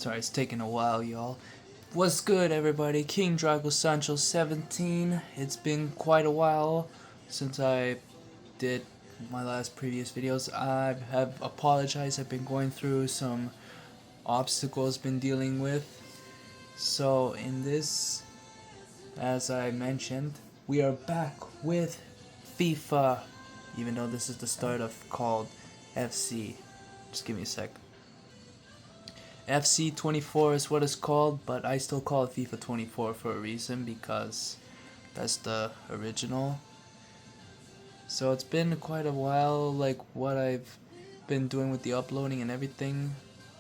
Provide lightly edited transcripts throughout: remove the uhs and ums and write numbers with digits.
Sorry, it's taking a while, y'all. What's good, everybody? King Drago Sancho 17. It's been quite a while since I did my last previous videos. I have apologized. I've been going through some obstacles, been dealing with. So in this, as I mentioned, we are back with FIFA. Even though this is the start of called FC. Just give me a sec. FC 24 is what it's called, but I still call it FIFA 24 for a reason, because that's the original. So it's been quite a while, like what I've been doing with the uploading and everything.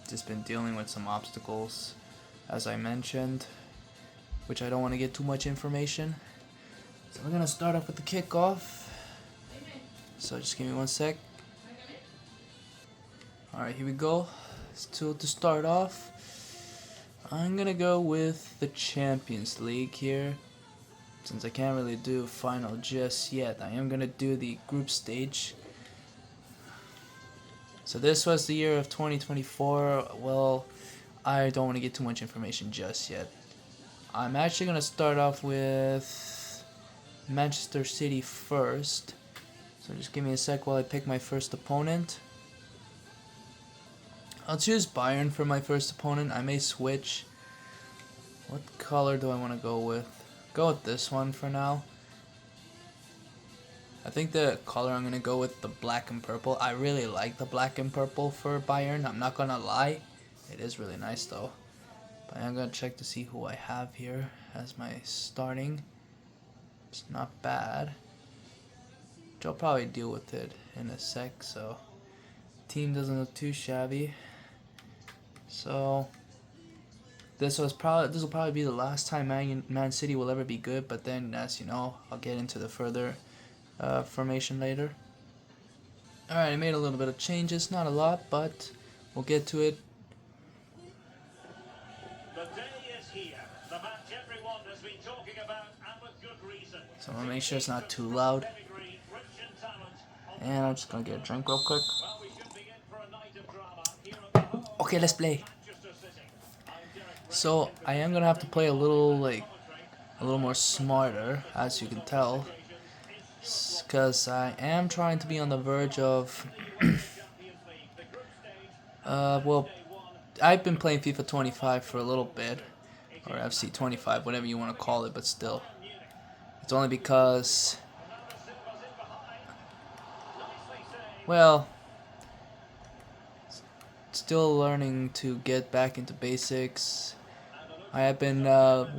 Just been dealing with some obstacles, as I mentioned, which I don't want to get too much information. So we're gonna start off with the kickoff. So just give me one sec. Alright, here we go. So to start off, I'm gonna go with the Champions League here. Since I can't really do final just yet, I am gonna do the group stage. So this was the year of 2024. Well, I don't want to get too much information just yet. I'm actually gonna start off with Manchester City first. So just give me a sec while I pick my first opponent. I'll choose Bayern for my first opponent. I may switch. What color do I want to go with? Go with this one for now. I think the color I'm going to go with the black and purple. I really like the black and purple for Bayern. I'm not going to lie. It is really nice though. But I'm going to check to see who I have here as my starting. It's not bad. I'll probably deal with it in a sec, so team doesn't look too shabby. So this will probably be the last time Man City will ever be good, but then, as you know, I'll get into the further formation later. Alright, I made a little bit of changes, not a lot, but we'll get to it. The day is here. The match everyone has been talking about, and with good reason. So I'm gonna make sure it's not too loud. And I'm just gonna get a drink real quick. Okay, let's play. So I am gonna have to play a little more smarter, as you can tell, because I am trying to be on the verge of well, I've been playing FIFA 25 for a little bit, or FC 25, whatever you want to call it, but still, it's only because, well, still learning to get back into basics. I have been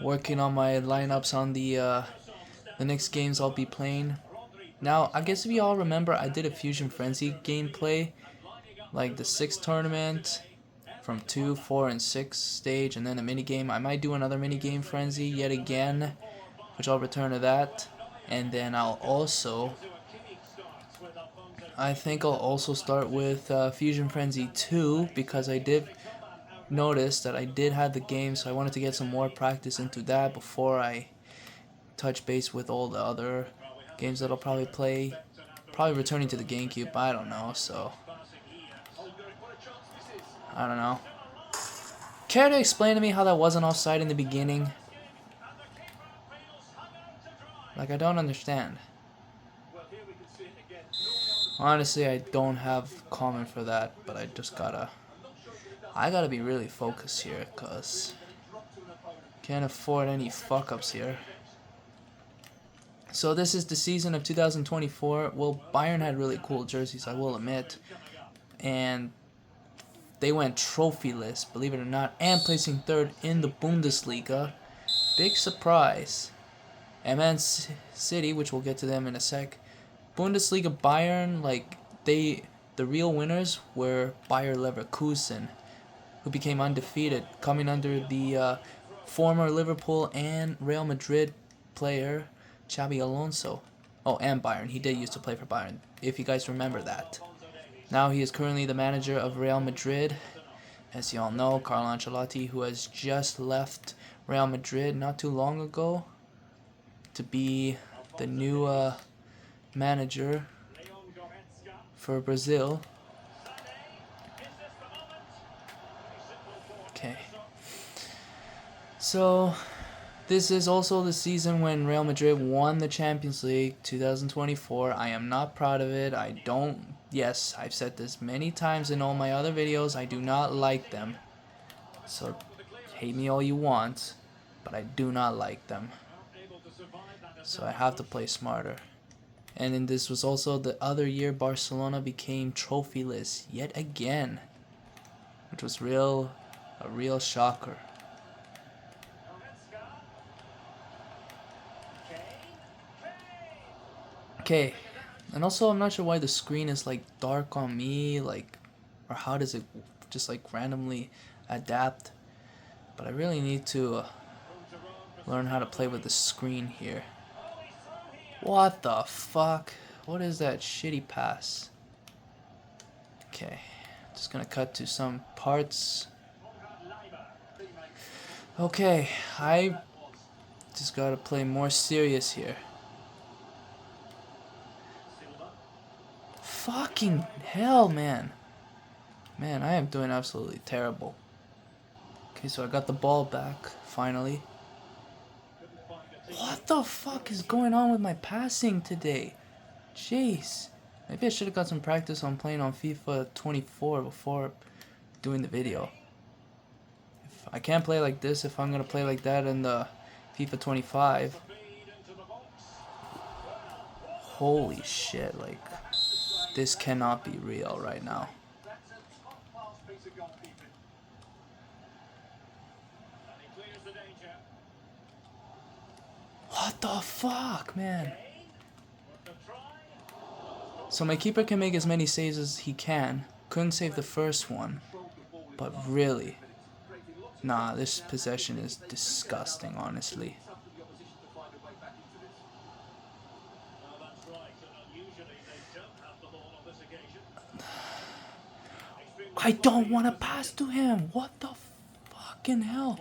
working on my lineups on the next games I'll be playing. Now, I guess if you all remember, I did a Fusion Frenzy gameplay, like the 6th tournament, from 2, 4, and 6 stage, and then a minigame. I might do another minigame Frenzy yet again, which I'll return to that. And then I think I'll also start with Fusion Frenzy 2, because I did notice that I did have the game, so I wanted to get some more practice into that before I touch base with all the other games that I'll probably play. Probably returning to the GameCube, but I don't know, so I don't know. Care to explain to me how that wasn't offside in the beginning? Like, I don't understand. Honestly, I don't have comment for that, but I gotta be really focused here, cause can't afford any fuck-ups here. So this is the season of 2024. Well, Bayern had really cool jerseys, I will admit, and they went trophyless, believe it or not, and placing 3rd in the Bundesliga. Big surprise. And Man City, which we'll get to them in a sec. Bundesliga Bayern, like, the real winners were Bayer Leverkusen, who became undefeated, coming under the former Liverpool and Real Madrid player Xabi Alonso. Oh, and Bayern. He did used to play for Bayern, if you guys remember that. Now he is currently the manager of Real Madrid. As you all know, Carlo Ancelotti, who has just left Real Madrid not too long ago to be the new manager for Brazil. Okay. So, this is also the season when Real Madrid won the Champions League 2024. I am not proud of it. I don't... Yes, I've said this many times in all my other videos. I do not like them. So, hate me all you want, but I do not like them. So I have to play smarter. And then this was also the other year Barcelona became trophyless yet again, which was a real shocker. Okay, and also I'm not sure why the screen is like dark on me, like, or how does it just like randomly adapt, but I really need to learn how to play with the screen here. What the fuck? What is that shitty pass? Okay, just gonna cut to some parts. Okay, I just gotta play more serious here. Fucking hell, man. Man, I am doing absolutely terrible. Okay, so I got the ball back, finally. What the fuck is going on with my passing today? Jeez. Maybe I should have got some practice on playing on FIFA 24 before doing the video. If I can't play like this, if I'm gonna play like that in the FIFA 25. Holy shit, like, this cannot be real right now. What the fuck, man? So my keeper can make as many saves as he can. Couldn't save the first one. But really, nah, this possession is disgusting, honestly. I don't want to pass to him. What the fucking hell?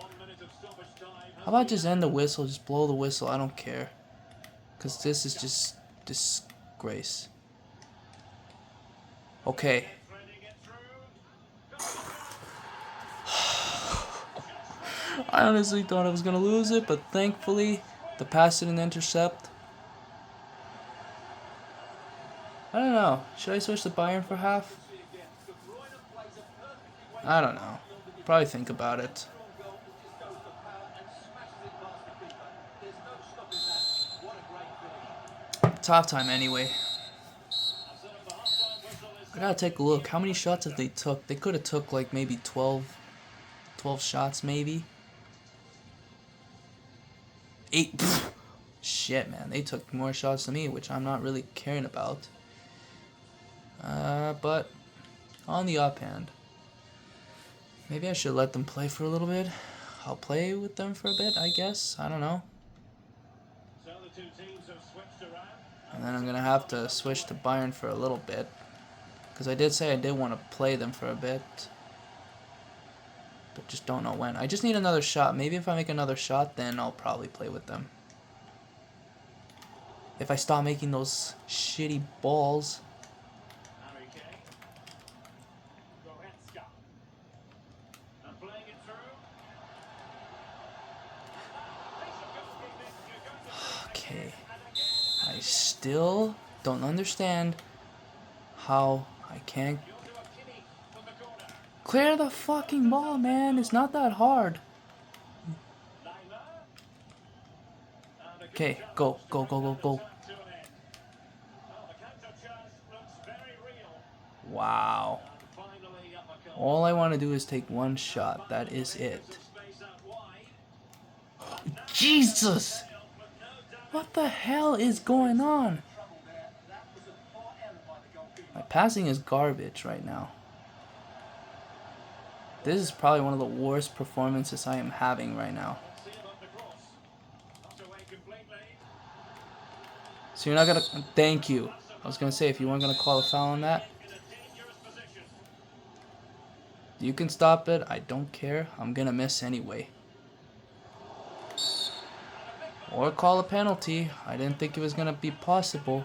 How about just end the whistle? Just blow the whistle. I don't care. Because this is just disgrace. Okay. I honestly thought I was going to lose it, but thankfully the pass didn't intercept. I don't know. Should I switch to Bayern for half? I don't know. Probably think about it. It's half time anyway. I gotta take a look. How many shots have they took? They could have took like maybe 12 shots maybe. 8. Pfft. Shit, man. They took more shots than me, which I'm not really caring about. But on the offhand, maybe I should let them play for a little bit. I'll play with them for a bit, I guess. I don't know. And then I'm gonna have to switch to Bayern for a little bit. Because I did say I did want to play them for a bit. But just don't know when. I just need another shot. Maybe if I make another shot, then I'll probably play with them. If I stop making those shitty balls. Okay. I still don't understand how I can't clear the fucking ball, man. It's not that hard. Okay, go, go, go, go, go. Wow. All I want to do is take one shot. That is it. Jesus! What the hell is going on? My passing is garbage right now. This is probably one of the worst performances I am having right now. So you're not gonna... Thank you. I was gonna say, if you weren't gonna call a foul on that. You can stop it. I don't care. I'm gonna miss anyway. Or call a penalty. I didn't think it was gonna be possible.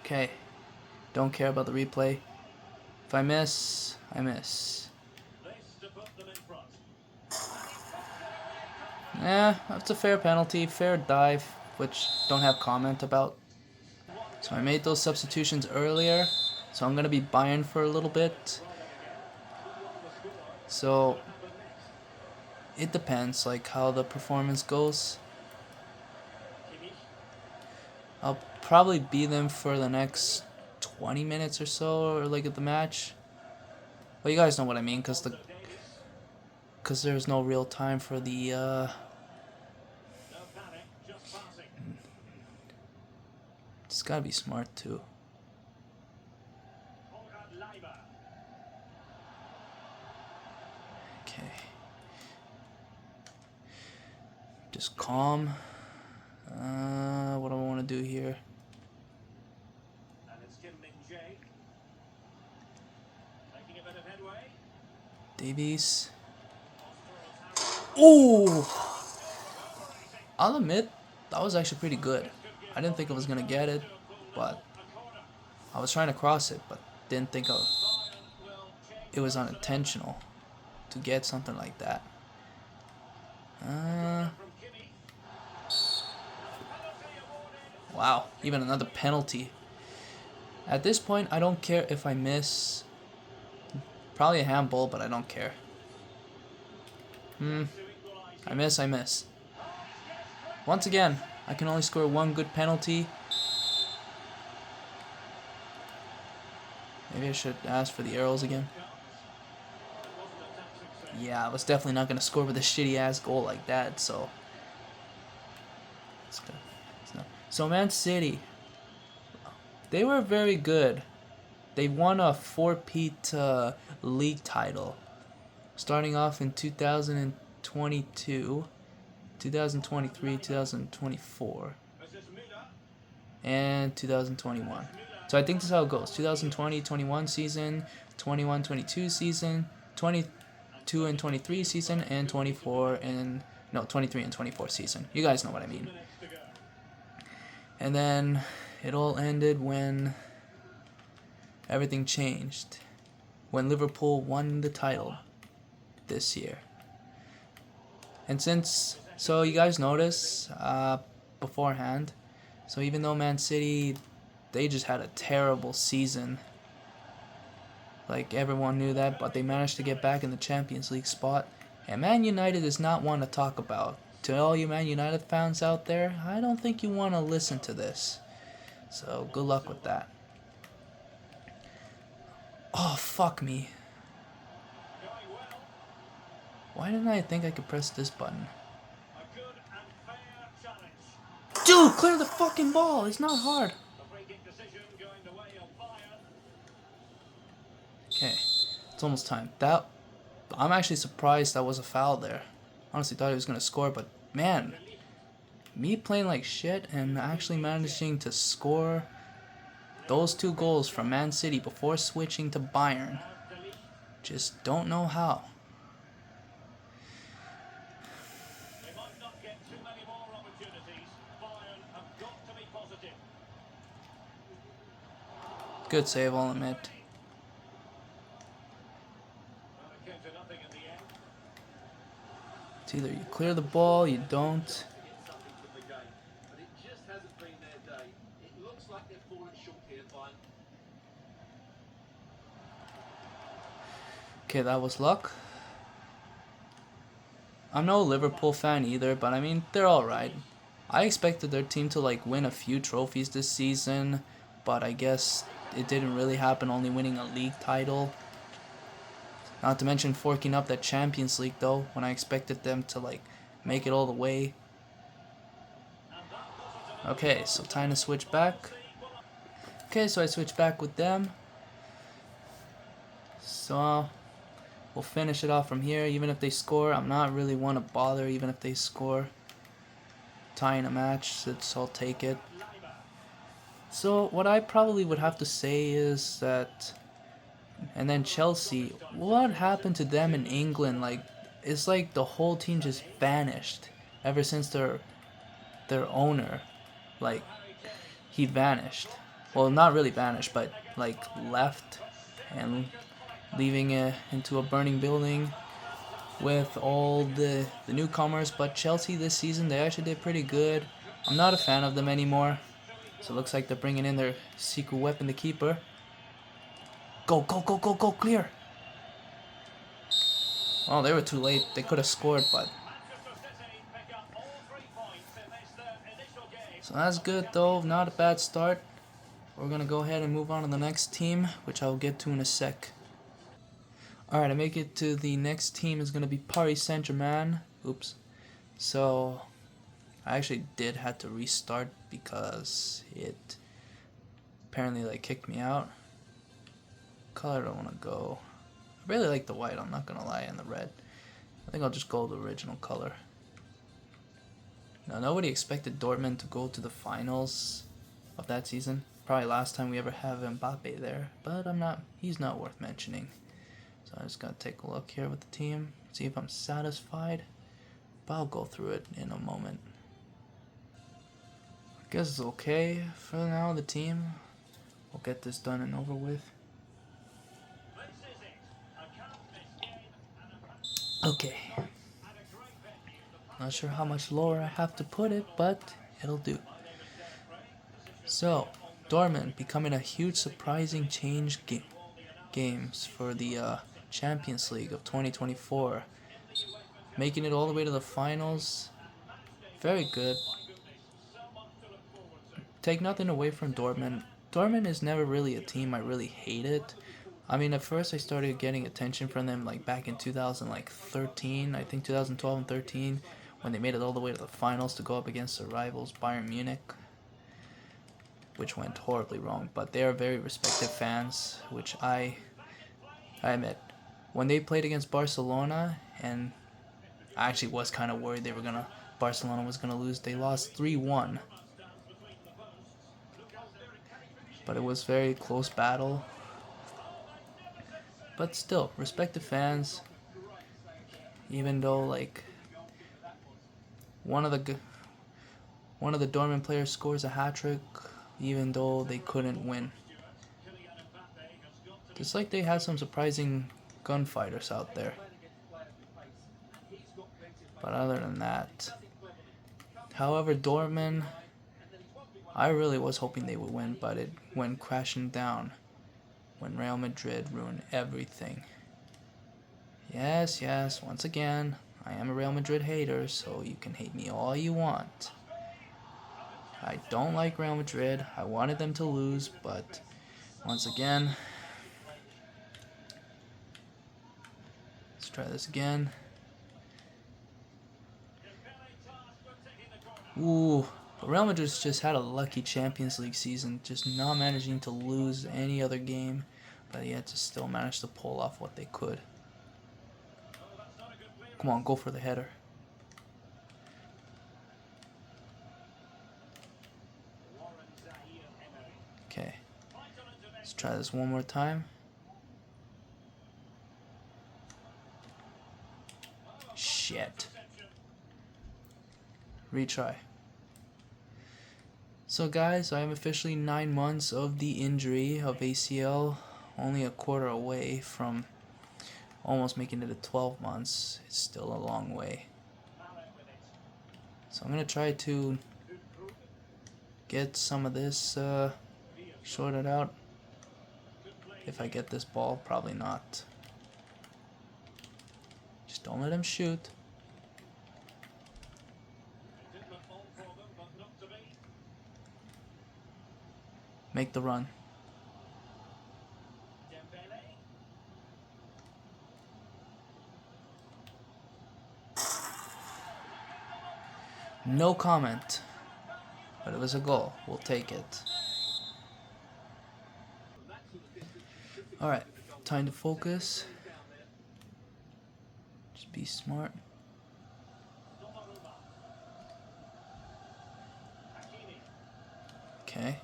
Okay. Don't care about the replay. If I miss, I miss. Yeah, that's a fair penalty, fair dive, which don't have comment about. So I made those substitutions earlier, so I'm gonna be Bayern for a little bit. So it depends, like how the performance goes. I'll probably be them for the next 20 minutes or so, or like at the match. Well, you guys know what I mean, cause there's no real time for the. It's gotta be smart too. Okay. Just calm. What do I want to do here? Davies. Ooh! I'll admit, that was actually pretty good. I didn't think I was gonna get it, but I was trying to cross it, but didn't think it was unintentional to get something like that. Wow, even another penalty. At this point, I don't care if I miss. Probably a handball, but I don't care. I miss. Once again, I can only score one good penalty. Maybe I should ask for the arrows again. Yeah, I was definitely not going to score with a shitty ass goal like that, so. So Man City, they were very good. They won a 4-peat league title, starting off in 2022, 2023, 2024, and 2021. So I think this is how it goes. 2020-21 season, 21-22 season, 22 and 23 season, and 23 and 24 season. You guys know what I mean. And then it all ended when everything changed. When Liverpool won the title this year. And so you guys notice beforehand, so even though Man City, they just had a terrible season. Like everyone knew that, but they managed to get back in the Champions League spot. And Man United is not one to talk about. To all you Man United fans out there, I don't think you want to listen to this. So good luck with that. Oh, fuck me. Why didn't I think I could press this button? Dude, clear the fucking ball. It's not hard. Okay, it's almost time. I'm actually surprised that was a foul there. Honestly thought he was going to score, but man, me playing like shit and actually managing to score those 2 goals from Man City before switching to Bayern. Just don't know how. Good save, I'll admit. It's either you clear the ball, you don't. Okay, that was luck. I'm no Liverpool fan either, but I mean, they're alright. I expected their team to like win a few trophies this season, but I guess it didn't really happen, only winning a league title. Not to mention forking up that Champions League though, when I expected them to like make it all the way. Okay, so time to switch back. Okay, so I switch back with them. So we'll finish it off from here. Even if they score, I'm not really want to bother even if they score. Tying a match, so I'll take it. So what I probably would have to say is that, and then Chelsea, what happened to them in England? Like, it's like the whole team just vanished ever since their owner, like, he vanished. Well, not really vanished, but like left and leaving it into a burning building. with all the newcomers, but Chelsea this season, they actually did pretty good. I'm not a fan of them anymore. So it looks like they're bringing in their secret weapon, the keeper. Go, go, go, go, go, clear. Oh, they were too late. They could have scored, but... So that's good, though. Not a bad start. We're going to go ahead and move on to the next team, which I'll get to in a sec. Alright, I make it to the next team is going to be Paris Saint-Germain. Oops. So, I actually did have to restart because it apparently like kicked me out. Color I don't want to go. I really like the white, I'm not going to lie, and the red. I think I'll just go the original color. Now, nobody expected Dortmund to go to the finals of that season. Probably last time we ever have Mbappe there, but he's not worth mentioning. So I'm just going to take a look here with the team, see if I'm satisfied. But I'll go through it in a moment. I guess it's okay for now, the team. We'll get this done and over with. Okay. Not sure how much lower I have to put it, but it'll do. So, Dortmund becoming a huge surprising change games for the Champions League of 2024. Making it all the way to the finals. Very good. Take nothing away from Dortmund. Dortmund is never really a team I really hated. I mean, at first I started getting attention from them like back in 2013, I think 2012 and 13, when they made it all the way to the finals to go up against their rivals Bayern Munich, which went horribly wrong. But they are very respected fans, which I admit. When they played against Barcelona, and I actually was kind of worried Barcelona was gonna lose. They lost 3-1. But it was a very close battle. But still, respect the fans. Even though like one of the Dortmund players scores a hat-trick, even though they couldn't win. Just like they had some surprising gunfighters out there. But other than that, however, Dortmund, I really was hoping they would win, but it went crashing down when Real Madrid ruined everything. Yes, once again, I am a Real Madrid hater, so you can hate me all you want. I don't like Real Madrid. I wanted them to lose, but once again, let's try this again. Ooh, Real Madrid just had a lucky Champions League season, just not managing to lose any other game, but yet to still manage to pull off what they could. Come on, go for the header. Okay, let's try this one more time. Shit. Retry. So guys, I am officially 9 months of the injury of ACL, only a quarter away from almost making it to 12 months. It's still a long way. So I'm going to try to get some of this sorted out. If I get this ball, probably not. Just don't let him shoot. Make the run. No comment. But it was a goal. We'll take it. Alright, time to focus. Just be smart. Okay.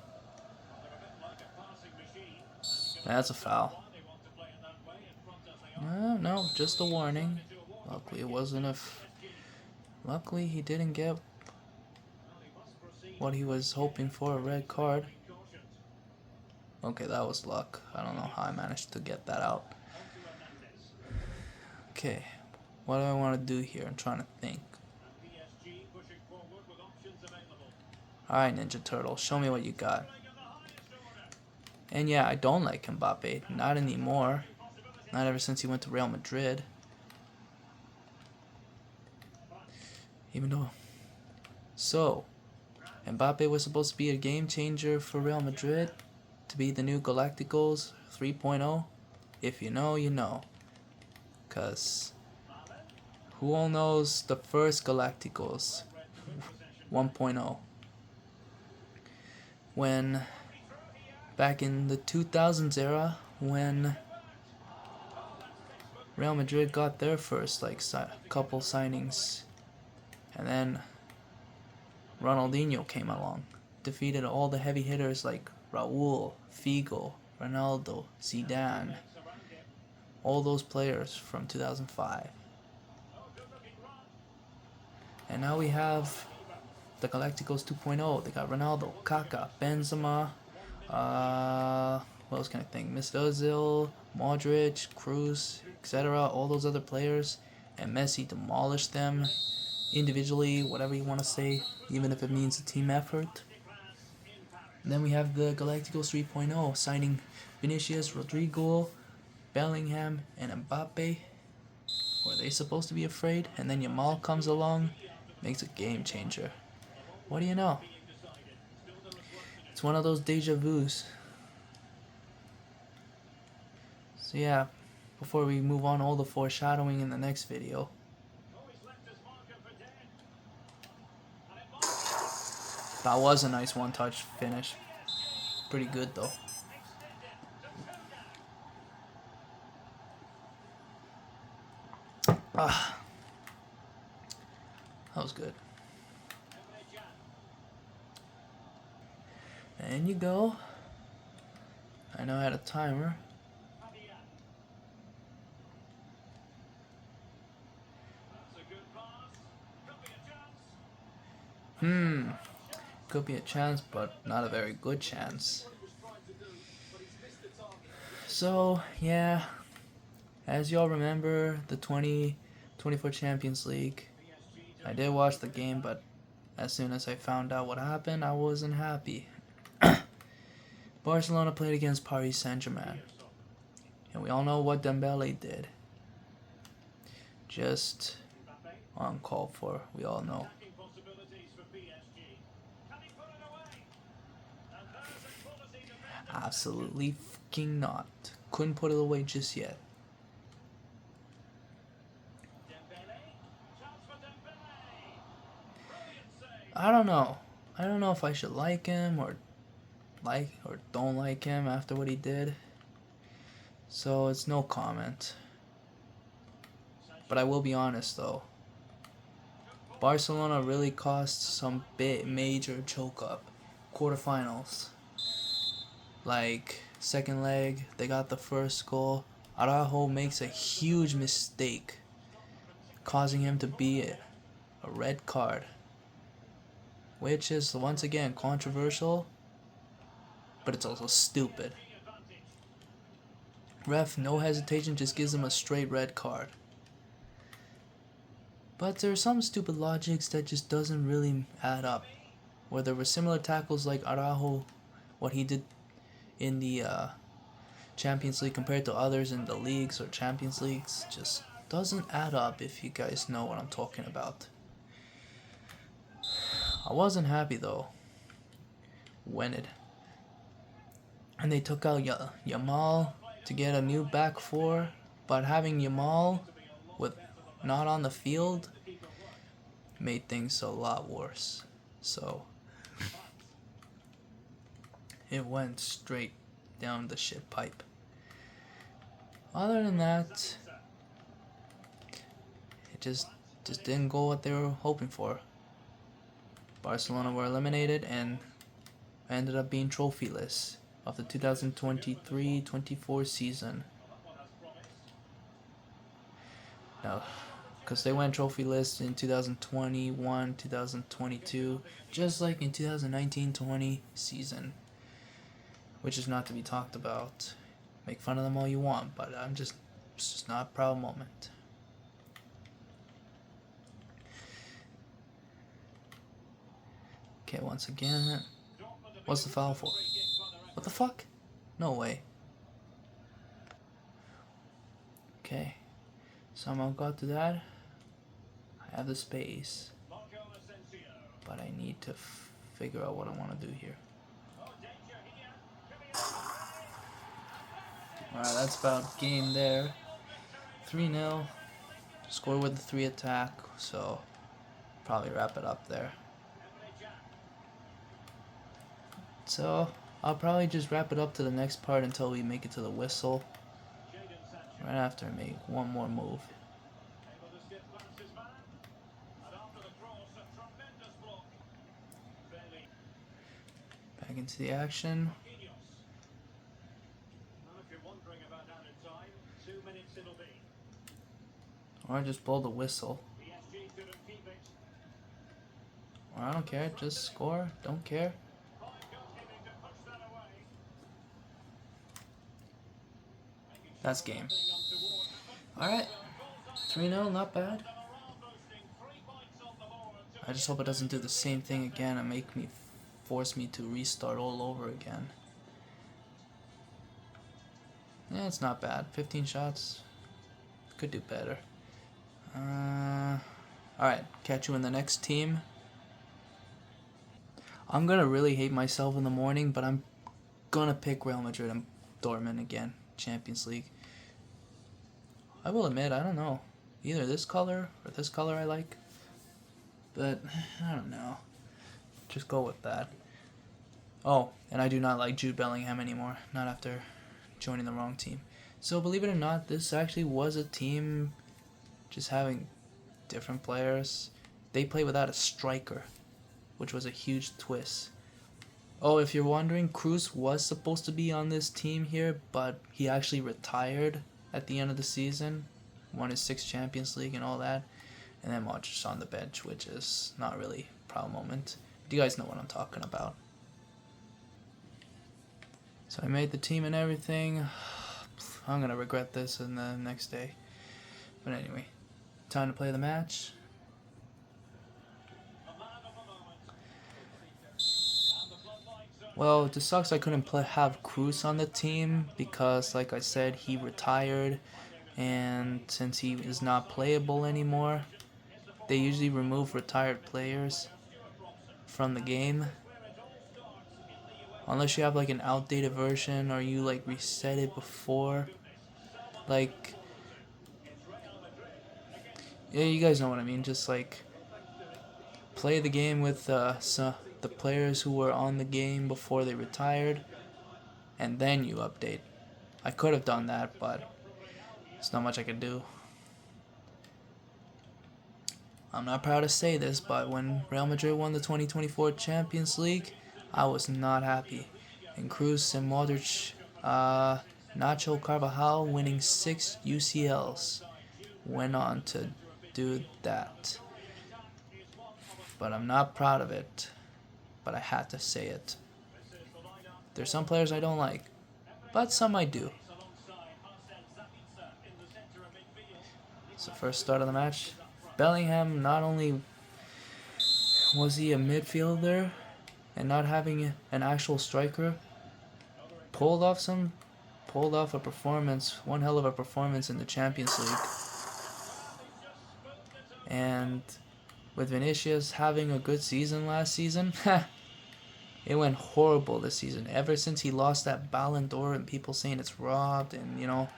That's a foul. No, just a warning. Luckily it wasn't luckily he didn't get what he was hoping for, a red card. Okay, that was luck. I don't know how I managed to get that out. Okay, what do I want to do here? I'm trying to think. Alright, Ninja Turtle, show me what you got. And yeah, I don't like Mbappe. Not anymore. Not ever since he went to Real Madrid. Even though... So, Mbappe was supposed to be a game changer for Real Madrid. To be the new Galacticos 3.0. If you know, you know. Because who all knows the first Galacticos 1.0? When... Back in the 2000s era, when Real Madrid got their first couple signings, and then Ronaldinho came along, defeated all the heavy hitters like Raul, Figo, Ronaldo, Zidane, all those players from 2005. And now we have the Galacticos 2.0. They got Ronaldo, Kaká, Benzema, what else can I think? Mr. Ozil, Modric, Cruz, etc. All those other players, and Messi demolished them individually, whatever you want to say, even if it means a team effort. And then we have the Galacticos 3.0 signing Vinicius, Rodrigo, Bellingham, and Mbappe. Were they supposed to be afraid? And then Yamal comes along, makes a game changer. What do you know? It's one of those deja vus. So yeah, before we move on, all the foreshadowing in the next video. That was a nice one-touch finish. Pretty good though. Ah, that was good. And you go. I know I had a timer. Could be a chance, but not a very good chance. So, yeah. As y'all remember, the 2024 Champions League. I did watch the game, but as soon as I found out what happened, I wasn't happy. Barcelona played against Paris Saint-Germain. And we all know what Dembele did. Just uncalled for, we all know. Absolutely fucking not. Couldn't put it away just yet. I don't know. I don't know if I should like him or don't like him after what he did. So it's no comment. But I will be honest though. Barcelona really cost some major choke up. Quarterfinals. Like second leg, they got the first goal. Araujo makes a huge mistake, causing him to be a red card. Which is once again controversial, but it's also stupid. Ref, no hesitation, just gives him a straight red card. But there are some stupid logics that just doesn't really add up. Where there were similar tackles like Araujo, what he did in the Champions League compared to others in the leagues or Champions Leagues, just doesn't add up if you guys know what I'm talking about. I wasn't happy though when and they took out Yamal to get a new back four, but having Yamal with not on the field made things a lot worse. So it went straight down the shit pipe. Other than that, it just didn't go what they were hoping for. Barcelona were eliminated and ended up being trophyless of the 2023-24 season. Now, because they went trophyless in 2021, 2022, just like in 2019-20 season, which is not to be talked about. Make fun of them all you want, but it's just not a proud moment. Okay, once again. What's the foul for? What the fuck? No way. Okay. Somehow got to that. I have the space. But I need to figure out what I want to do here. Alright, that's about game there. 3-0. Score with the 3 attack, so probably wrap it up there. So I'll probably just wrap it up to the next part until we make it to the whistle. Right after I make one more move. Back into the action. Or just blow the whistle. Or I don't care, just score, don't care. That's game. Alright. 3-0, not bad. I just hope it doesn't do the same thing again and force me to restart all over again. Yeah, it's not bad. 15 shots. Could do better. Alright, catch you in the next team. I'm gonna really hate myself in the morning, but I'm gonna pick Real Madrid and Dortmund again. Champions League. I will admit, I don't know. Either this color or this color I like. But, I don't know. Just go with that. Oh, and I do not like Jude Bellingham anymore. Not after joining the wrong team. So, believe it or not, this actually was a team just having different players. They play without a striker, which was a huge twist. Oh, if you're wondering, Cruz was supposed to be on this team here, but he actually retired at the end of the season. Won his 6th Champions League and all that. And then Modric's on the bench, which is not really a proud moment. But you guys know what I'm talking about. So I made the team and everything. I'm going to regret this in the next day. But anyway, time to play the match. Well, it just sucks I couldn't have Cruz on the team because, like I said, he retired. And since he is not playable anymore, they usually remove retired players from the game. Unless you have like an outdated version or you like reset it before. Like, yeah, you guys know what I mean. Just like play the game with the players who were on the game before they retired, and then you update. I could have done that, but there's not much I could do. I'm not proud to say this, but when Real Madrid won the 2024 Champions League, I was not happy. And Cruz and Modric, Nacho Carvajal winning 6 UCLs went on to do that. But I'm not proud of it. But I had to say it. There's some players I don't like, but some I do. So first start of the match, Bellingham, not only was he a midfielder and not having an actual striker, pulled off a performance, one hell of a performance in the Champions League. And with Vinicius having a good season last season, it went horrible this season. Ever since he lost that Ballon d'Or and people saying it's robbed, and you know,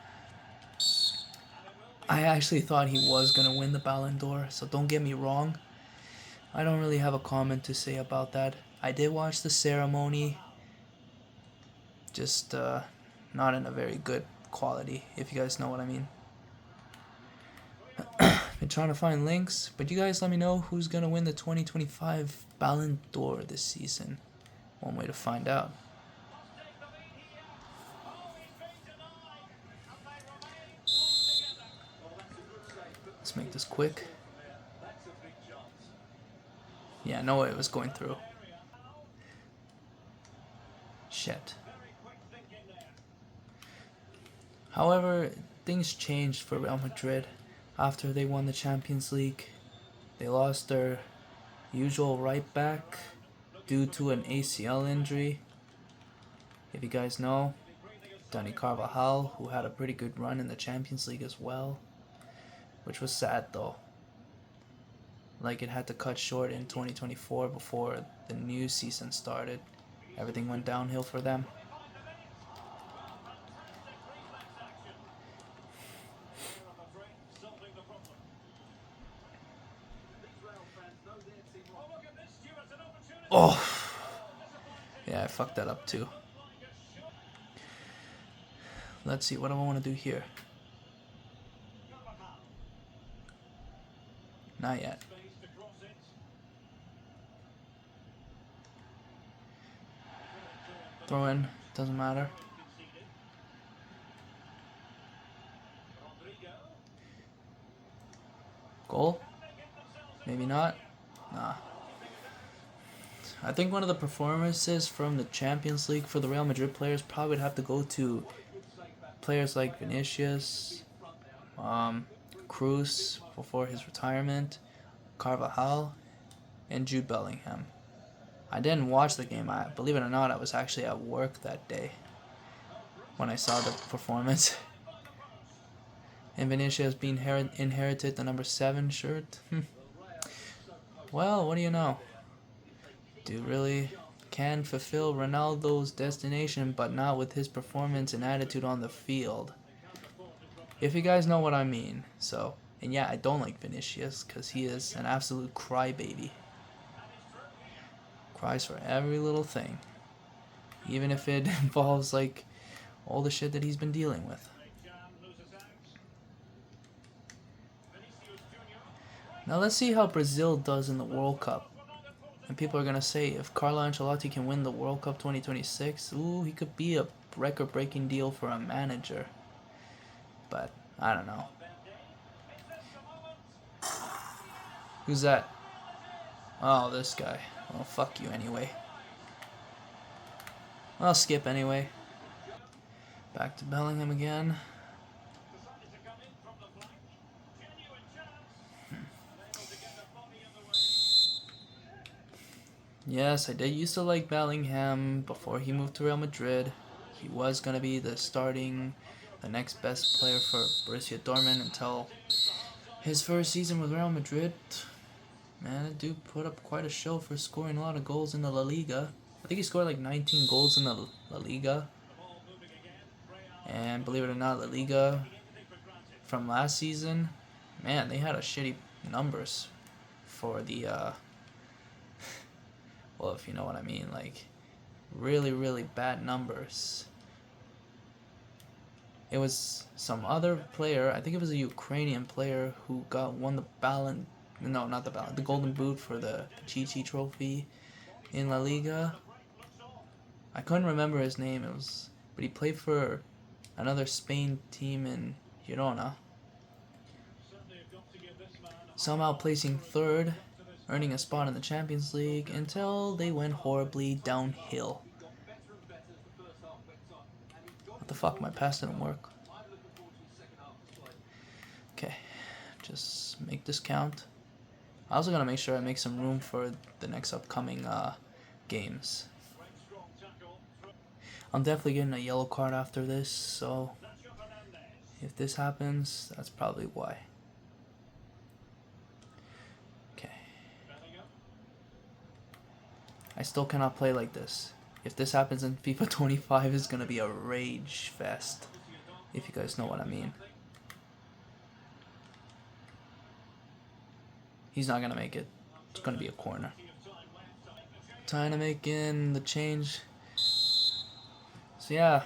I actually thought he was going to win the Ballon d'Or, so don't get me wrong. I don't really have a comment to say about that. I did watch the ceremony, just not in a very good quality, if you guys know what I mean. Been trying to find links, but you guys let me know who's going to win the 2025 Ballon d'Or this season. One way to find out. Let's make this quick. Yeah, no way it was going through. Shit. However, things changed for Real Madrid after they won the Champions League. They lost their usual right back, due to an ACL injury. If you guys know, Dani Carvajal, who had a pretty good run in the Champions League as well, which was sad though. Like it had to cut short in 2024 before the new season started. Everything went downhill for them. Oh, yeah, I fucked that up too. Let's see, what do I want to do here? Not yet. Throw in, doesn't matter. Goal? Maybe not. Nah. I think one of the performances from the Champions League for the Real Madrid players probably would have to go to players like Vinicius, Cruz before his retirement, Carvajal, and Jude Bellingham. I didn't watch the game. Believe it or not, I was actually at work that day when I saw the performance. And Vinicius being inherited the number 7 shirt. Well, what do you know? Dude really can fulfill Ronaldo's destination, but not with his performance and attitude on the field. If you guys know what I mean. So, and yeah, I don't like Vinicius because he is an absolute crybaby. Cries for every little thing, even if it involves like all the shit that he's been dealing with. Now let's see how Brazil does in the World Cup. And people are going to say, if Carlo Ancelotti can win the World Cup 2026, ooh, he could be a record-breaking deal for a manager. But, I don't know. Who's that? Oh, this guy. Well, fuck you anyway. I'll skip anyway. Back to Bellingham again. Yes, I did used to like Bellingham before he moved to Real Madrid. He was going to be the next best player for Borussia Dortmund until his first season with Real Madrid. Man, that dude put up quite a show for scoring a lot of goals in the La Liga. I think he scored like 19 goals in the La Liga. And believe it or not, La Liga from last season, man, they had a shitty numbers for the well, if you know what I mean, like really, really bad numbers. It was some other player, I think it was a Ukrainian player who won the the Golden Boot for the Chichi Trophy in La Liga. I couldn't remember his name. But he played for another Spain team in Girona. Somehow placing third, earning a spot in the Champions League until they went horribly downhill. What the fuck, my pass didn't work. Okay, just make this count. I also gotta make sure I make some room for the next upcoming games. I'm definitely getting a yellow card after this, so if this happens, that's probably why. Okay. I still cannot play like this. If this happens in FIFA 25, it's gonna be a rage fest. If you guys know what I mean. He's not gonna make it. It's gonna be a corner. Trying to make in the change. So yeah,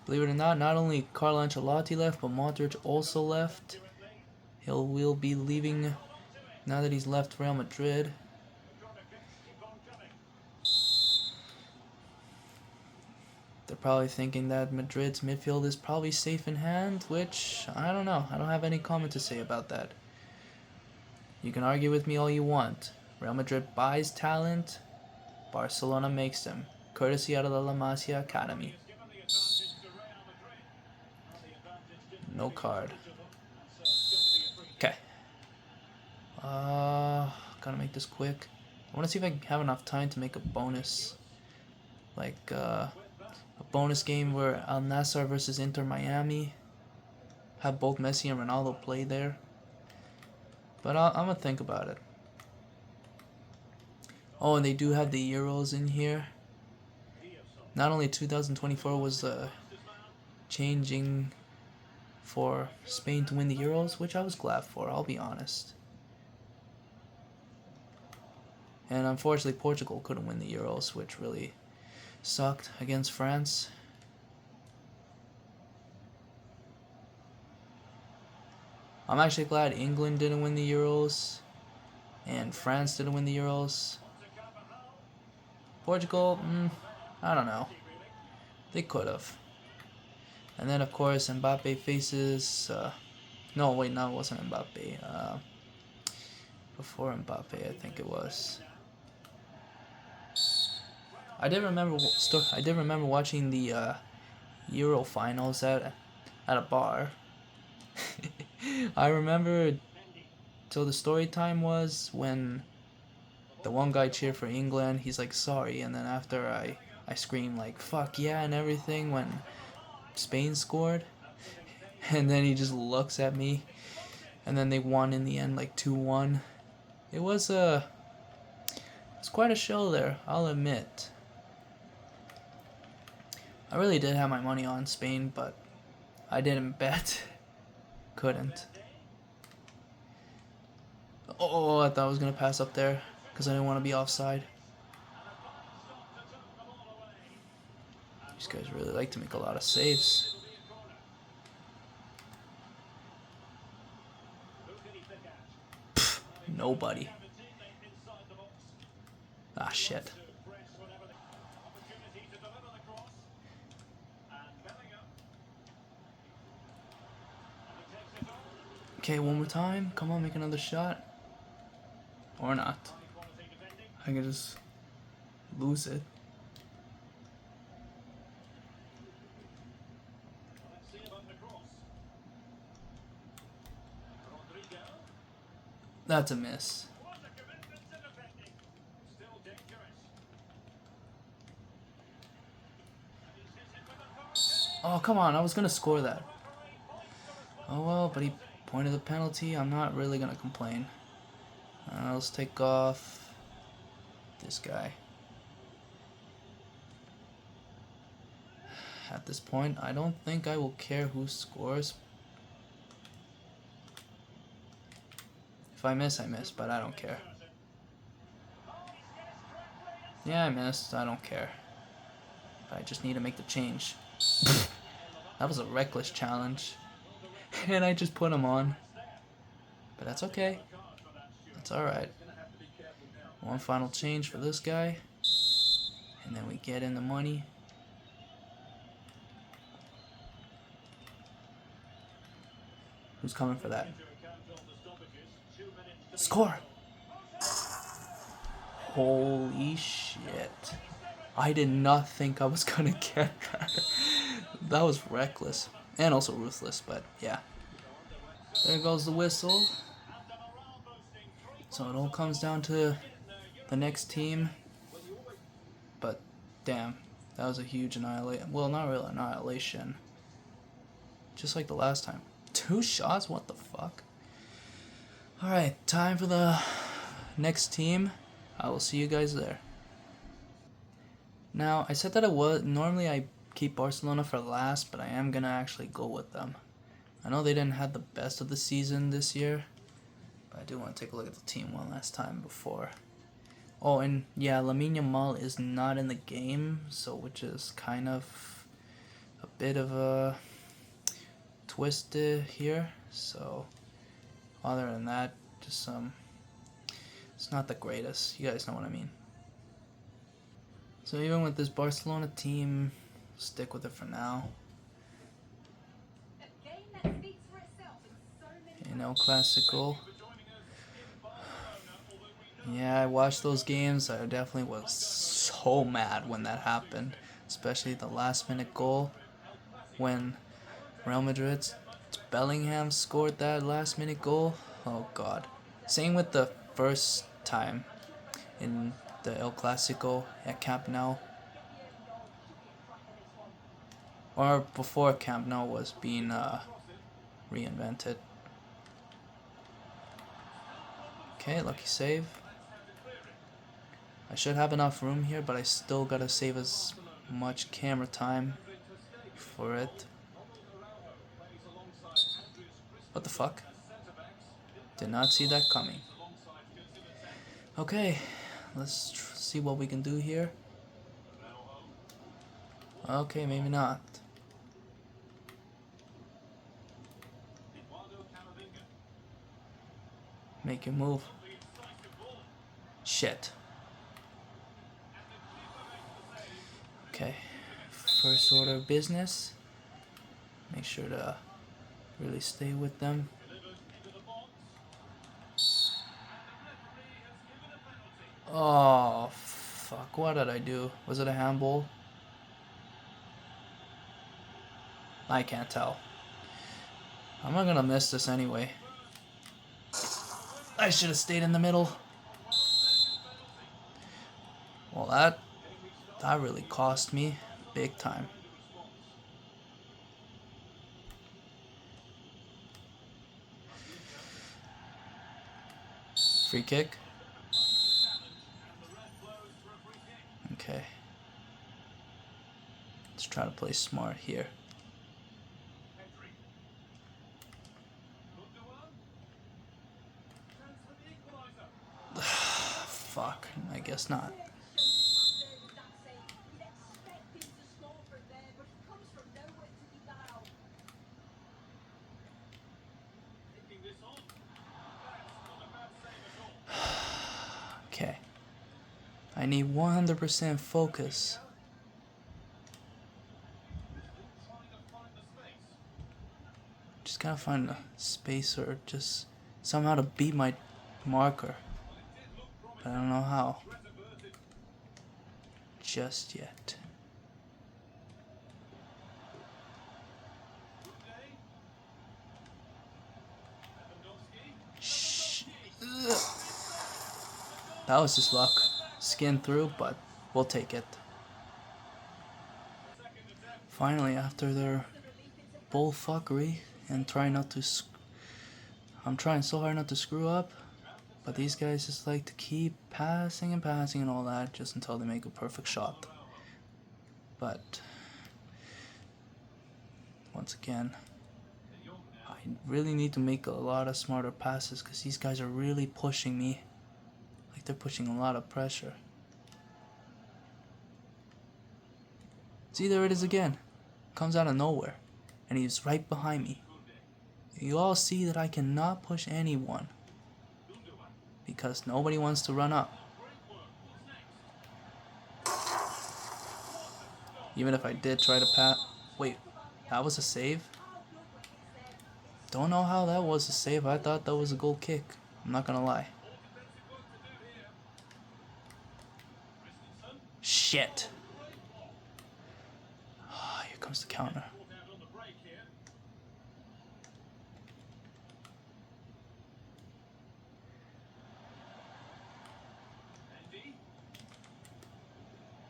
believe it or not only Carlo Ancelotti left, but Modric also left. Will be leaving now that he's left Real Madrid. They're probably thinking that Madrid's midfield is probably safe in hand, which, I don't know. I don't have any comment to say about that. You can argue with me all you want. Real Madrid buys talent, Barcelona makes them, courtesy out of the La Masia Academy. No card. Okay. Gotta make this quick. I want to see if I have enough time to make a bonus, like a bonus game where Al Nassr versus Inter Miami. Have both Messi and Ronaldo play there. But I'm gonna think about it. Oh, and they do have the Euros in here. Not only 2024 was changing for Spain to win the Euros, which I was glad for, I'll be honest. And unfortunately, Portugal couldn't win the Euros, which really sucked against France. I'm actually glad England didn't win the Euros and France didn't win the Euros. Portugal, I don't know. They could have. And then, of course, Mbappe faces... no, wait, no, it wasn't Mbappe. Before Mbappe, I think it was. I did remember watching the Euro finals at a bar. I remember till the story time was when the one guy cheered for England, he's like sorry, and then after I screamed like fuck yeah and everything when Spain scored, and then he just looks at me, and then they won in the end like 2-1. It was quite a show there, I'll admit. I really did have my money on Spain, but I didn't bet. Couldn't. Oh, I thought I was going to pass up there because I didn't want to be offside. These guys really like to make a lot of saves. Pfft, nobody. Ah, shit. Okay, one more time. Come on, make another shot. Or not. I can just lose it. That's a miss. Oh, come on. I was going to score that. Oh, well, but he pointed the penalty. I'm not really going to complain. Let's take off this guy. At this point, I don't think I will care who scores. If I miss, I miss, but I don't care. Yeah, I missed. I don't care. I just need to make the change. That was a reckless challenge. And I just put him on. But that's okay. That's alright. One final change for this guy. And then we get in the money. Who's coming for that? Score! Holy shit. I did not think I was gonna get that. That was reckless. And also ruthless, but yeah. There goes the whistle. So it all comes down to the next team. But damn, that was a huge annihilation. Well, not really annihilation. Just like the last time. 2 shots? What the fuck? Alright, time for the next team. I will see you guys there. Now, I said that normally I keep Barcelona for last, but I am gonna actually go with them. I know they didn't have the best of the season this year, but I do want to take a look at the team one last time before. Oh, and yeah, Lamine Yamal is not in the game, so which is kind of a bit of a twist here. So, other than that, just it's not the greatest. You guys know what I mean. So even with this Barcelona team, stick with it for now. You know, classical. Yeah, I watched those games. I definitely was so mad when that happened, especially the last minute goal when Real Madrid's Bellingham scored that last minute goal. Oh god. Same with the first time in the El Clasico at Camp Nou. Or before Camp Nou was being reinvented. Okay, lucky save. I should have enough room here, but I still gotta save as much camera time for it. What the fuck? Did not see that coming. Okay, let's see what we can do here. Okay, maybe not. Make your move. Shit. Okay, first order of business. Make sure to really stay with them. Oh, fuck. What did I do? Was it a handball? I can't tell. I'm not gonna miss this anyway. I should have stayed in the middle. Well, that really cost me big time. Free kick. Okay. Let's try to play smart here. Fuck. I guess not. Okay. I need 100% focus. Just gotta find a space or just somehow to beat my marker. But I don't know how. Just yet. That was just luck. Skin through, but we'll take it. Finally, after their bullfuckery and trying not to, I'm trying so hard not to screw up, but these guys just like to keep passing and passing and all that just until they make a perfect shot. But once again, I really need to make a lot of smarter passes because these guys are really pushing me. Like they're pushing a lot of pressure. See, there it is again. Comes out of nowhere. And he's right behind me. You all see that I cannot push anyone. Because nobody wants to run up. Even if I did try to pass. Wait, that was a save? Don't know how that was a save. I thought that was a goal kick. I'm not gonna lie. Shit. Oh, here comes the counter.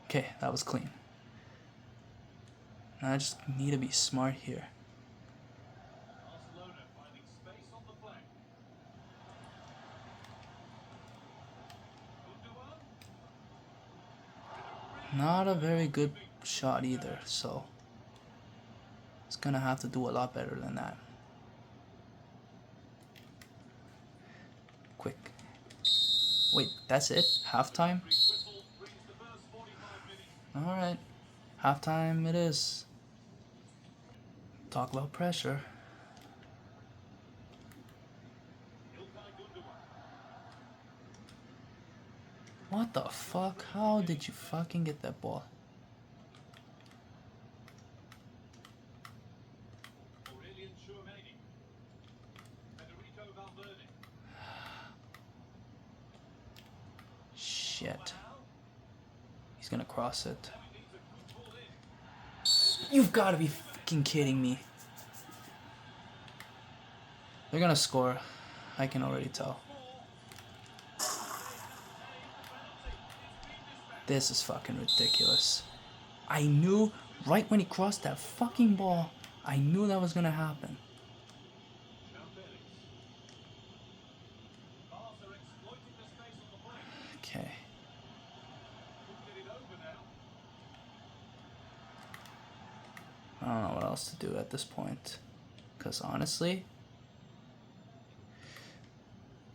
Okay, that was clean. Now I just need to be smart here. Not a very good shot either, so it's gonna have to do a lot better than that. Quick. Wait, that's it? Halftime? Alright. Halftime it is. Talk about pressure. What the fuck? How did you fucking get that ball? Shit. He's gonna cross it. You've gotta be fucking kidding me. They're gonna score. I can already tell. This is fucking ridiculous. I knew right when he crossed that fucking ball, I knew that was gonna happen. Okay. I don't know what else to do at this point. Because honestly,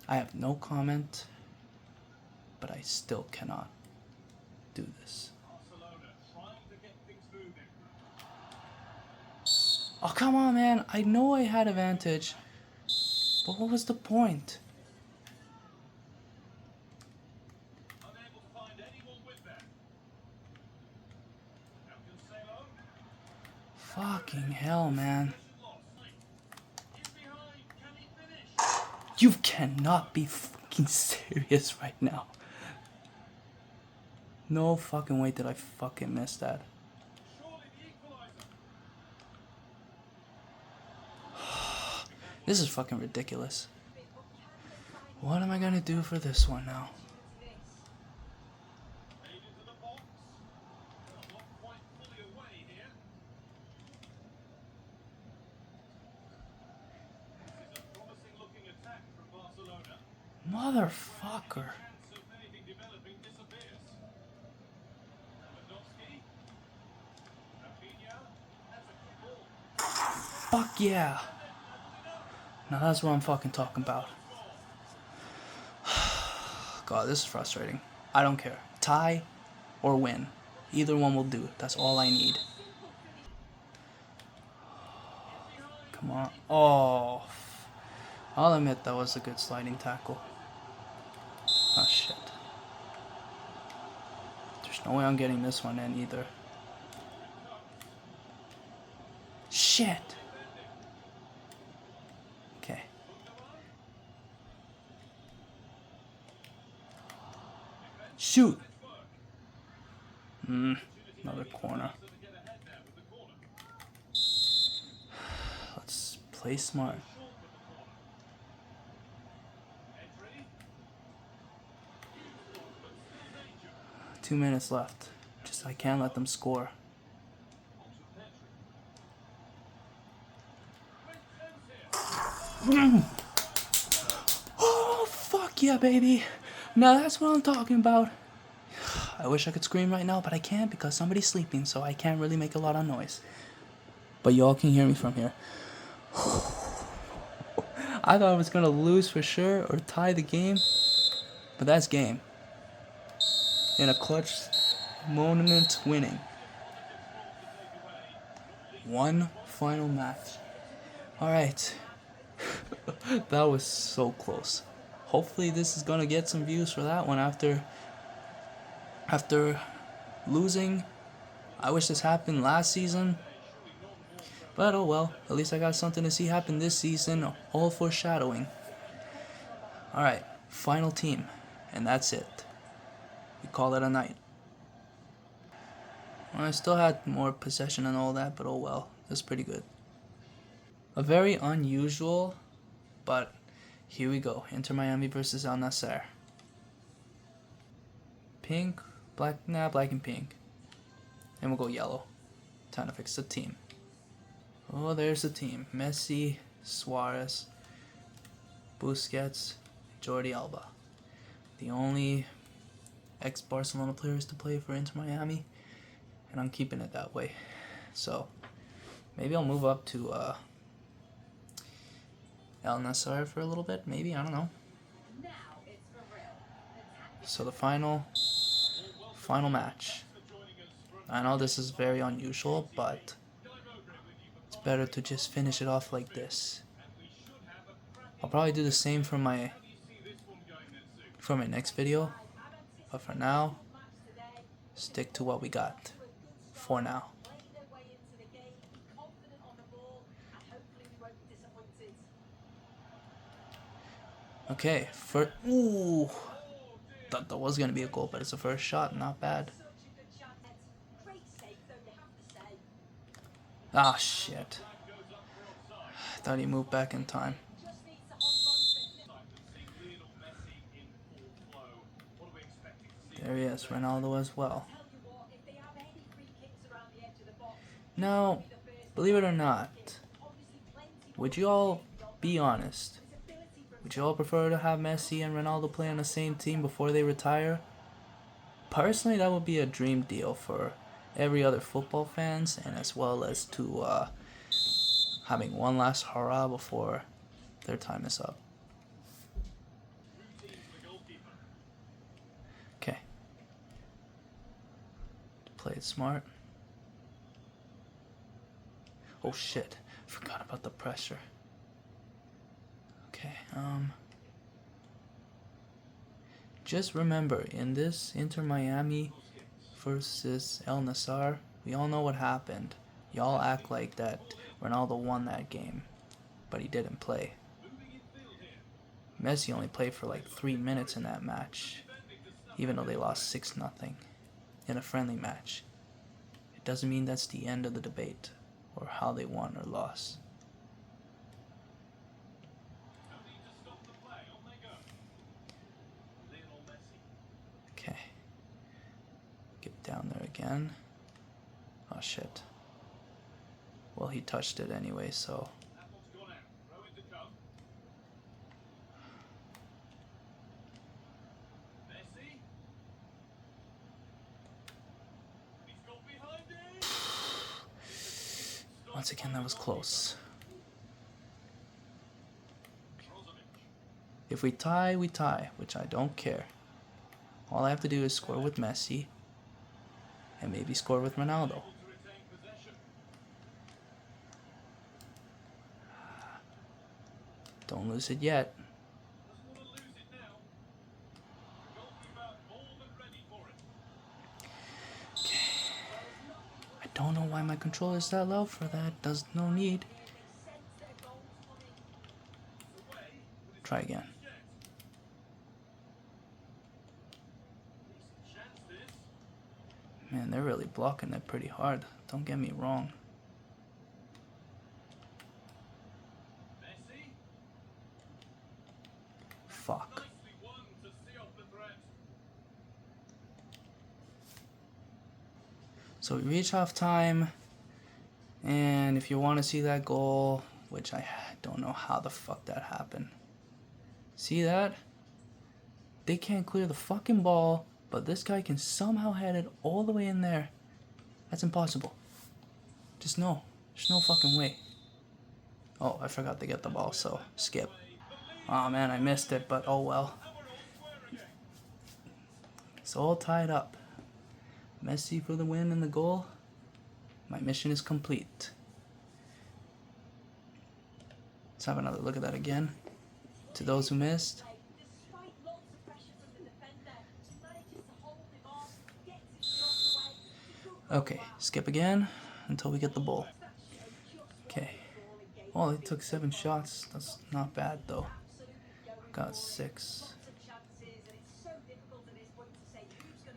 I have no comment, but I still cannot do this. Oh, come on, man. I know I had advantage, but what was the point? Fucking hell, man. You cannot be fucking serious right now. No fucking way did I fucking miss that. This is fucking ridiculous. What am I gonna do for this one now? Motherfucker. Fuck yeah. Now that's what I'm fucking talking about. God, this is frustrating. I don't care. Tie or win. Either one will do. That's all I need. Come on. Oh. I'll admit that was a good sliding tackle. Oh shit. There's no way I'm getting this one in either. Shit. Okay. Shoot. Another corner. Let's play smart. Two minutes left. Just I can't let them score. Oh, fuck yeah, baby. Now that's what I'm talking about. I wish I could scream right now, but I can't because somebody's sleeping, so I can't really make a lot of noise. But y'all can hear me from here. I thought I was going to lose for sure or tie the game, but that's game. In a clutch moment winning. One final match. Alright. That was so close. Hopefully this is going to get some views for that one after losing. I wish this happened last season. But oh well, at least I got something to see happen this season. All foreshadowing. Alright, final team. And that's it. We call it a night. Well, I still had more possession and all that, but oh well. It's pretty good. A very unusual, but here we go. Inter Miami versus Al Nasaar. Pink, black, black and pink. And we'll go yellow. Time to fix the team. Oh, there's the team. Messi, Suarez, Busquets, Jordi Alba. The only ex-Barcelona players to play for Inter Miami. And I'm keeping it that way. So, maybe I'll move up to Al Nasaar for a little bit. Maybe, I don't know. So the final match. I know this is very unusual, but it's better to just finish it off like this. I'll probably do the same for my next video, but for now, stick to what we got for now. Okay, ooh, thought that was gonna be a goal, but it's a first shot, not bad. Ah, shit. I thought he moved back in time. There he is, Ronaldo as well. Now, believe it or not, would you all be honest? Would you all prefer to have Messi and Ronaldo play on the same team before they retire? Personally, that would be a dream deal for every other football fans, and as well as to having one last hurrah before their time is up. Okay. Play it smart. Oh shit, forgot about the pressure. Okay, just remember, in this Inter Miami versus El Nasaar, we all know what happened. Y'all act like that Ronaldo won that game, but he didn't play. Messi only played for like 3 minutes in that match, even though they lost 6-0 in a friendly match. It doesn't mean that's the end of the debate, or how they won or lost. Okay. Get down there again. Oh shit. Well, he touched it anyway, so. Once again, that was close. If we tie, we tie, which I don't care. All I have to do is score with Messi, and maybe score with Ronaldo. Don't lose it yet. Okay. I don't know why my controller is that low for that. Does no need. Try again. Man, they're really blocking it pretty hard. Don't get me wrong. Fuck. So we reach half time, and if you want to see that goal, which I don't know how the fuck that happened. See that? They can't clear the fucking ball, but this guy can somehow head it all the way in there. That's impossible. Just no. There's no fucking way. Oh, I forgot to get the ball, so skip. Oh man, I missed it, but oh well. It's all tied up. Messi for the win and the goal. My mission is complete. Let's have another look at that again. To those who missed. Okay, skip again until we get the ball. Okay. Oh, they took 7 shots. That's not bad though. Got 6.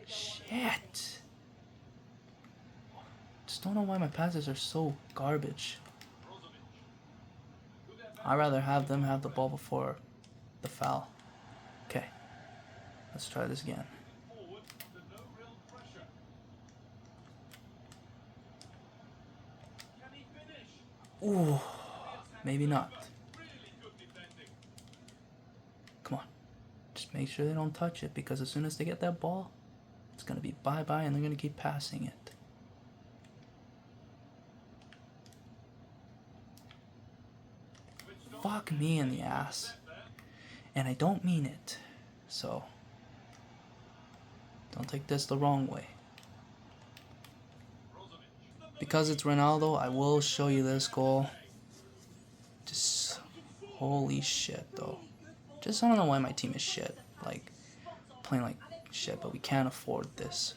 Shit. Just don't know why my passes are so garbage. I'd rather have them have the ball before the foul. Okay. Let's try this again. Ooh. Maybe not. Come on. Just make sure they don't touch it, because as soon as they get that ball, it's going to be bye-bye and they're going to keep passing it. Fuck me in the ass. And I don't mean it. So, don't take this the wrong way. Because it's Ronaldo, I will show you this goal. Just, holy shit though. Just, I don't know why my team is shit. Like, playing like shit, but we can't afford this.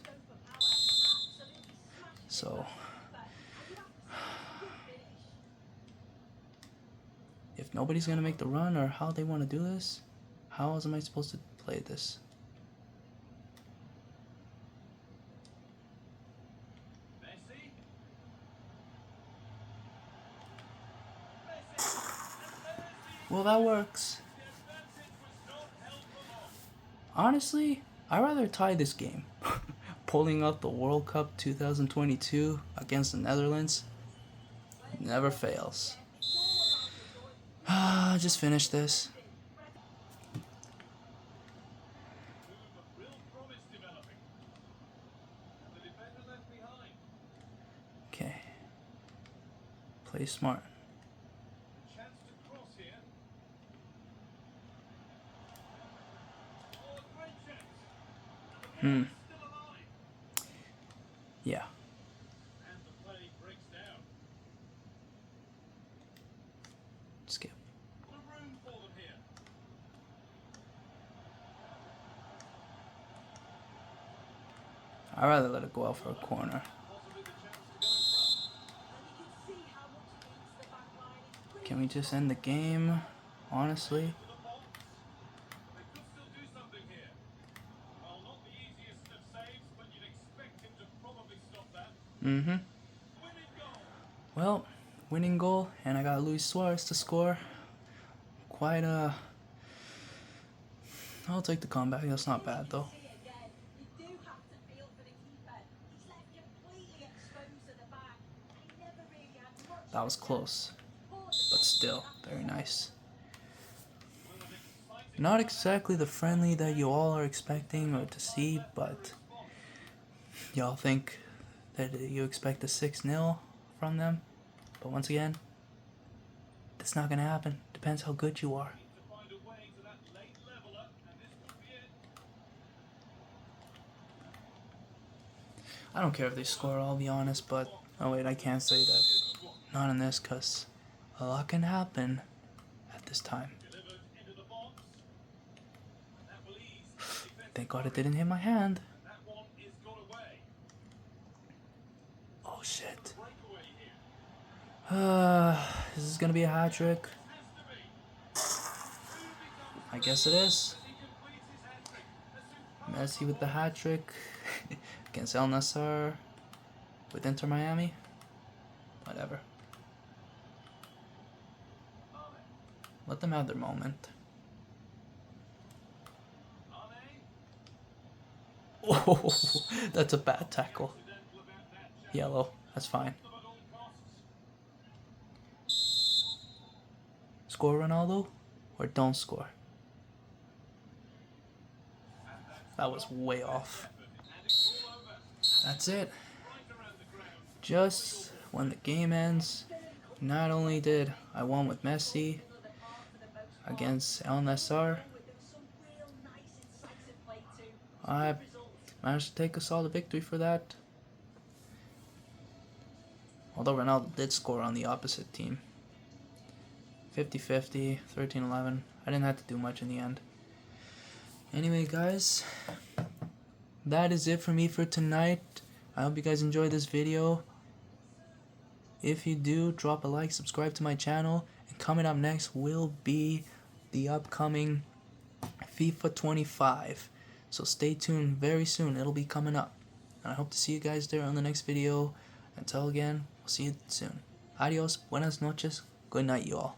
So, if nobody's gonna make the run, or how they want to do this, how else am I supposed to play this? Well, that works. Honestly, I'd rather tie this game. Pulling out the World Cup 2022 against the Netherlands never fails. Just finish this. Okay. Play smart. Yeah. Skip. I'd rather let it go out for a corner. Can we just end the game? Honestly. Well, winning goal, and I got Luis Suarez to score. Quite a... I'll take the comeback. That's not bad, though. That was close, but still very nice. Not exactly the friendly that you all are expecting or to see, but y'all think that you expect a 6-0 from them. But once again, that's not going to happen. Depends how good you are. I don't care if they score, I'll be honest, but... Oh wait, I can't say that. Not in this, because a lot can happen at this time. Thank God it didn't hit my hand. Oh shit. This is gonna be a hat trick. I guess it is. Messi with the hat trick against Nasaar with Inter Miami. Whatever. Let them have their moment. Oh, that's a bad tackle. Yellow. That's fine. Score, Ronaldo, or don't score. That was way off. That's it. Just when the game ends, not only did I won with Messi against Nasaar, I managed to take a solid victory for that. Although Ronaldo did score on the opposite team. 50-50, 13-11. I didn't have to do much in the end. Anyway, guys, that is it for me for tonight. I hope you guys enjoyed this video. If you do, drop a like, subscribe to my channel, and coming up next will be the upcoming FIFA 25. So stay tuned very soon, it'll be coming up. And I hope to see you guys there on the next video. Until again, we'll see you soon. Adios, buenas noches, good night you all.